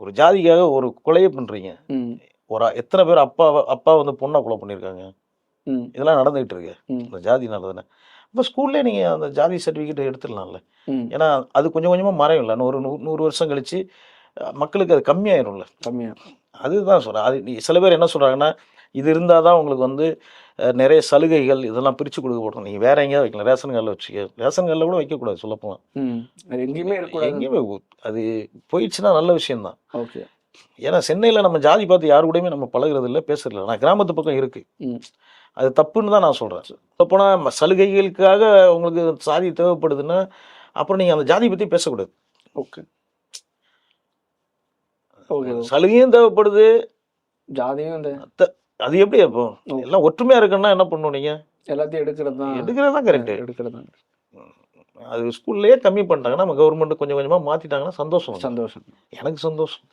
ஒரு ஜாதிக்காக ஒரு கொலையை பண்ணுறீங்க. ம் ஒரு எத்தனை பேர் அப்பா வந்து பொண்ணை கொலை பண்ணியிருக்காங்க. ம் இதெல்லாம் நடந்துகிட்டு இருக்கு. ம் இந்த ஜாதினால தானே. இப்போ ஸ்கூல்லே நீங்கள் அந்த ஜாதி சர்டிஃபிகேட் எடுத்துடலாம்ல. ம் ஏன்னா அது கொஞ்சம் கொஞ்சமாக மறையும்ல. இன்னும் ஒரு 100 வருஷம் கழிச்சு மக்களுக்கு அது கம்மியாயிரும்ல. கம்மியா அதுதான் சொல்கிறேன். அது சில பேர் என்ன சொல்கிறாங்கன்னா, இது இருந்தால் தான் உங்களுக்கு வந்து நிறைய சலுகைகள் இதெல்லாம் பிரித்து கொடுக்கப்படும். நீங்கள் வேற எங்கேயாவது வைக்கலாம். ரேஷன் கார்டில் வச்சுக்க. ரேஷன் கார்டில் கூட வைக்கக்கூடாது சொல்லப்போனால். அது எங்கேயுமே இருக்கக்கூடாது. எங்கேயுமே அது போயிடுச்சுன்னா நல்ல விஷயம்தான். ஓகே. ஏன்னா சென்னையில் நம்ம ஜாதி பார்த்து யாரு கூடயுமே நம்ம பழகுறது இல்லை, பேசுறது இல்லை. நான் கிராமத்து பக்கம் இருக்குது. ம் அது தப்புன்னு தான் நான் சொல்கிறேன். சொல்லப்போனால் சலுகைகளுக்காக உங்களுக்கு சாதி தேவைப்படுதுன்னா அப்புறம் நீங்கள் அந்த ஜாதி பற்றி பேசக்கூடாது. Okay okay. சலுகையும் தேவைப்படுது, ஜாதியும் இந்த அது எப்படி அப்போ எல்லாம் ஒற்றுமையாக இருக்குன்னா என்ன பண்ணணும்? நீங்கள் எல்லாத்தையும் எடுக்கிறது தான் கரெக்டு. எடுக்கிறது தான். அது ஸ்கூல்லையே கம்மி பண்ணிட்டாங்கன்னா நம்ம கவர்மெண்ட் கொஞ்சம் கொஞ்சமாக மாற்றிட்டாங்கன்னா சந்தோஷம். சந்தோஷம். எனக்கு சந்தோஷம்.